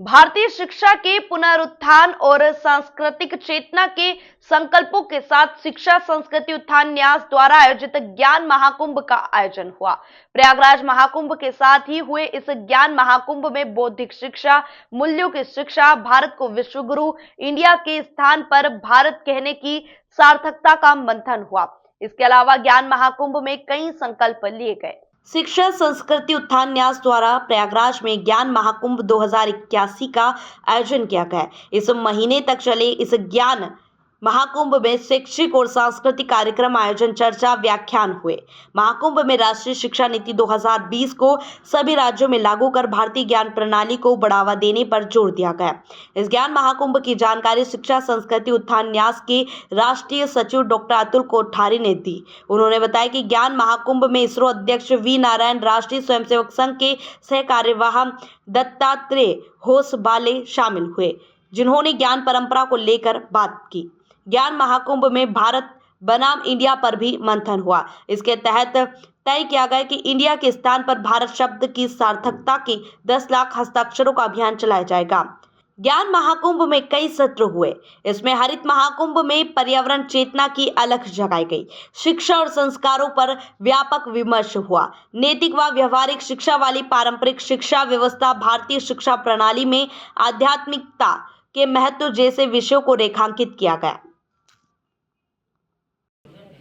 भारतीय शिक्षा के पुनरुत्थान और सांस्कृतिक चेतना के संकल्पों के साथ शिक्षा संस्कृति उत्थान न्यास द्वारा आयोजित ज्ञान महाकुंभ का आयोजन हुआ। प्रयागराज महाकुंभ के साथ ही हुए इस ज्ञान महाकुंभ में बौद्धिक शिक्षा, मूल्यों की शिक्षा, भारत को विश्व गुरु, इंडिया के स्थान पर भारत कहने की सार्थकता का मंथन हुआ। इसके अलावा ज्ञान महाकुंभ में कई संकल्प लिए गए। शिक्षा संस्कृति उत्थान न्यास द्वारा प्रयागराज में ज्ञान महाकुंभ 2081 का आयोजन किया गया। इस महीने तक चले इस ज्ञान महाकुंभ में शैक्षिक और सांस्कृतिक कार्यक्रम, आयोजन, चर्चा, व्याख्यान हुए। महाकुंभ में राष्ट्रीय शिक्षा नीति 2020 को सभी राज्यों में लागू कर भारतीय ज्ञान प्रणाली को बढ़ावा देने पर जोर दिया गया। इस ज्ञान महाकुंभ की जानकारी शिक्षा संस्कृति उत्थान न्यास के राष्ट्रीय सचिव डॉक्टर अतुल कोठारी ने दी। उन्होंने बताया कि ज्ञान महाकुंभ में इसरो अध्यक्ष वी नारायण, राष्ट्रीय स्वयंसेवक संघ के सह कार्यवाह दत्तात्रेय होसबाले शामिल हुए, जिन्होंने ज्ञान परंपरा को लेकर बात की। ज्ञान महाकुंभ में भारत बनाम इंडिया पर भी मंथन हुआ। इसके तहत तय किया गया कि इंडिया के स्थान पर भारत शब्द की सार्थकता के 10 लाख हस्ताक्षरों का अभियान चलाया जाएगा। ज्ञान महाकुंभ में कई सत्र हुए। इसमें हरित महाकुंभ में पर्यावरण चेतना की अलख जगाई गई। शिक्षा और संस्कारों पर व्यापक विमर्श हुआ। नैतिक व व्यवहारिक शिक्षा वाली पारंपरिक शिक्षा व्यवस्था, भारतीय शिक्षा प्रणाली में आध्यात्मिकता के महत्व जैसे विषयों को रेखांकित किया गया।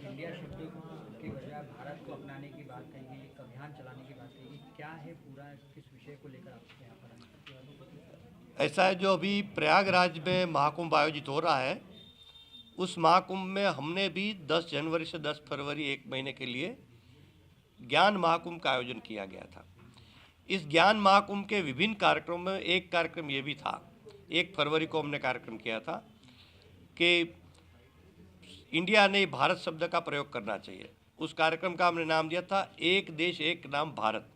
इंडिया शब्द की बजाय भारत को अपनाने की बात कही गई, एक अभियान चलाने की बात कही गई। क्या है पूरा, किस विषय को लेकर आप यहाँ पर आए? ऐसा है, जो अभी प्रयागराज में महाकुंभ आयोजित हो रहा है, उस महाकुंभ में हमने भी 10 जनवरी से 10 फरवरी एक महीने के लिए ज्ञान महाकुंभ का आयोजन किया गया था। इस ज्ञान महाकुंभ के विभिन्न कार्यक्रमों में एक कार्यक्रम ये भी था, 1 फरवरी को हमने कार्यक्रम किया था कि इंडिया ने भारत शब्द का प्रयोग करना चाहिए। उस कार्यक्रम का हमने नाम दिया था एक देश एक नाम भारत,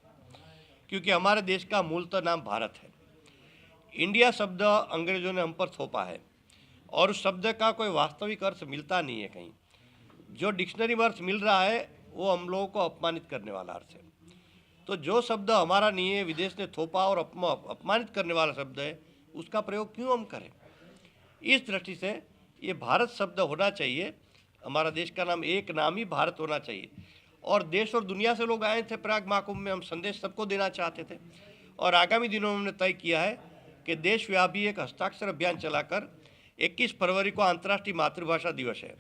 क्योंकि हमारे देश का मूलतः नाम भारत है। इंडिया शब्द अंग्रेजों ने हम पर थोपा है और उस शब्द का कोई वास्तविक अर्थ मिलता नहीं है कहीं। जो डिक्शनरी में अर्थ मिल रहा है वो हम लोगों को अपमानित करने वाला अर्थ है। तो जो शब्द हमारा नहीं है, विदेश ने थोपा और अपमानित करने वाला शब्द है, उसका प्रयोग क्यों हम करें? इस दृष्टि से ये भारत शब्द होना चाहिए। हमारा देश का नाम एक नाम ही भारत होना चाहिए। और देश और दुनिया से लोग आए थे प्रयाग महाकुंभ में, हम संदेश सबको देना चाहते थे। और आगामी दिनों में हमने तय किया है कि देशव्यापी एक हस्ताक्षर अभियान चलाकर 21 फरवरी को अंतर्राष्ट्रीय मातृभाषा दिवस है,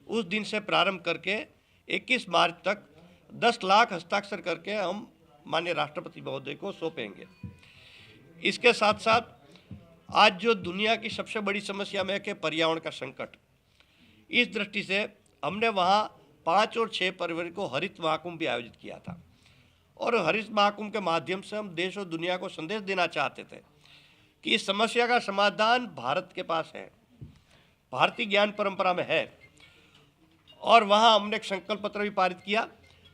उस दिन से प्रारंभ करके 21 मार्च तक 10 लाख हस्ताक्षर करके हम माननीय राष्ट्रपति महोदय को सौंपेंगे। इसके साथ साथ आज जो दुनिया की सबसे बड़ी समस्या में है पर्यावरण का संकट, इस दृष्टि से हमने वहाँ 5 और 6 फरवरी को हरित महाकुंभ भी आयोजित किया था। और हरित महाकुंभ के माध्यम से हम देश और दुनिया को संदेश देना चाहते थे कि इस समस्या का समाधान भारत के पास है, भारतीय ज्ञान परंपरा में है। और वहाँ हमने एक संकल्प पत्र भी पारित किया।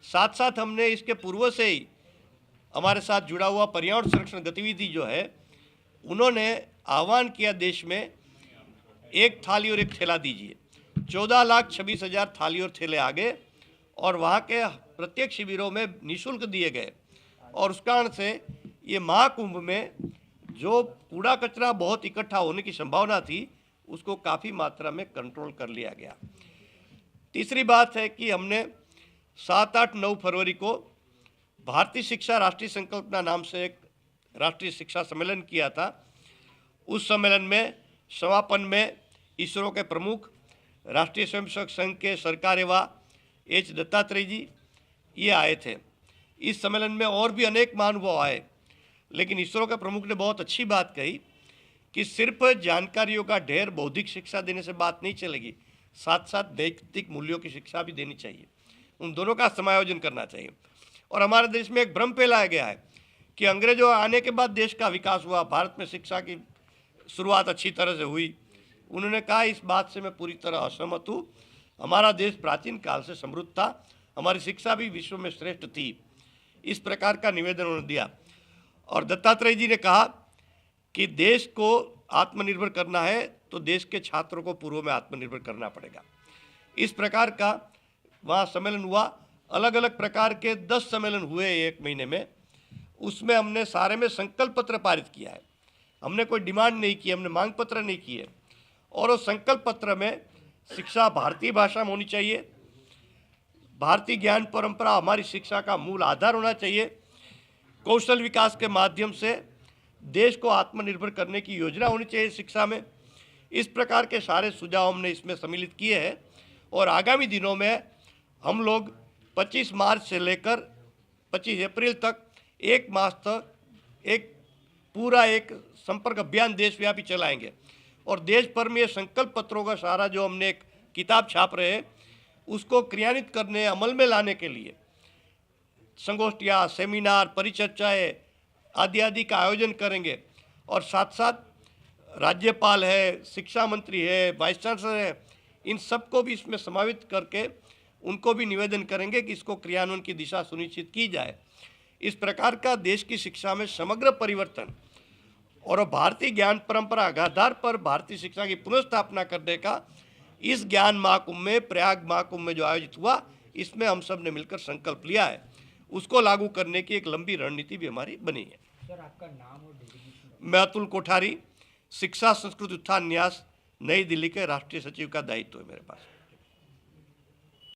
साथ साथ हमने इसके पूर्व से ही हमारे साथ जुड़ा हुआ पर्यावरण संरक्षण गतिविधि जो है, उन्होंने आह्वान किया देश में एक थाली और एक थैला दीजिए। 14,26,000 थाली और थैले आ गए और वहाँ के प्रत्येक शिविरों में निःशुल्क दिए गए। और उस कारण से ये महाकुंभ में जो कूड़ा कचरा बहुत इकट्ठा होने की संभावना थी, उसको काफ़ी मात्रा में कंट्रोल कर लिया गया। तीसरी बात है कि हमने 7, 8, 9 फरवरी को भारतीय शिक्षा राष्ट्रीय संकल्पना नाम से एक राष्ट्रीय शिक्षा सम्मेलन किया था। उस सम्मेलन में समापन में इसरो के प्रमुख, राष्ट्रीय स्वयंसेवक संघ के सरकार्यवाह एच दत्तात्रेय जी ये आए थे। इस सम्मेलन में और भी अनेक महानुभाव आए, लेकिन इसरो के प्रमुख ने बहुत अच्छी बात कही कि सिर्फ जानकारियों का ढेर बौद्धिक शिक्षा देने से बात नहीं चलेगी, साथ साथ नैतिक मूल्यों की शिक्षा भी देनी चाहिए। उन दोनों का समायोजन करना चाहिए। और हमारे देश में एक भ्रम फैलाया गया है कि अंग्रेजों आने के बाद देश का विकास हुआ, भारत में शिक्षा की शुरुआत अच्छी तरह से हुई। उन्होंने कहा, इस बात से मैं पूरी तरह असहमत हूँ। हमारा देश प्राचीन काल से समृद्ध था, हमारी शिक्षा भी विश्व में श्रेष्ठ थी। इस प्रकार का निवेदन उन्होंने दिया। और दत्तात्रेय जी ने कहा कि देश को आत्मनिर्भर करना है तो देश के छात्रों को पूर्व में आत्मनिर्भर करना पड़ेगा। इस प्रकार का वहाँ सम्मेलन हुआ। अलग अलग प्रकार के 10 सम्मेलन हुए एक महीने में। उसमें हमने सारे में संकल्प पत्र पारित किया है हमने कोई डिमांड नहीं की, हमने मांग पत्र नहीं किए। और उस संकल्प पत्र में शिक्षा भारतीय भाषा में होनी चाहिए, भारतीय ज्ञान परंपरा हमारी शिक्षा का मूल आधार होना चाहिए, कौशल विकास के माध्यम से देश को आत्मनिर्भर करने की योजना होनी चाहिए शिक्षा में। इस प्रकार के सारे सुझाव हमने इसमें सम्मिलित किए हैं और आगामी दिनों में हम लोग 25 मार्च से लेकर 25 अप्रैल तक 1 मास तक एक संपर्क अभियान देशव्यापी चलाएंगे और देश भर में ये संकल्प पत्रों का सारा जो हमने एक किताब छाप रहे हैं उसको क्रियान्वित करने, अमल में लाने के लिए संगोष्ठियाँ, सेमिनार, परिचर्चाएँ आदि का आयोजन करेंगे। और साथ साथ राज्यपाल है, शिक्षा मंत्री है, वाइस चांसलर है, इन सबको भी इसमें समावित करके उनको भी निवेदन करेंगे कि इसको क्रियान्वयन की दिशा सुनिश्चित की जाए। इस प्रकार का देश की शिक्षा में समग्र परिवर्तन और भारतीय ज्ञान परंपरा के आधार पर भारतीय शिक्षा की पुनर्स्थापना करने का इस ज्ञान महाकुंभ में, प्रयाग महाकुंभ में जो आयोजित हुआ, इसमें हम सब ने मिलकर संकल्प लिया है। उसको लागू करने की एक लंबी रणनीति भी हमारी बनी है। सर, आपका नाम और डेजिग्नेशन? मैं अतुल कोठारी, शिक्षा संस्कृति उत्थान न्यास, नई दिल्ली के राष्ट्रीय सचिव का दायित्व है मेरे पास।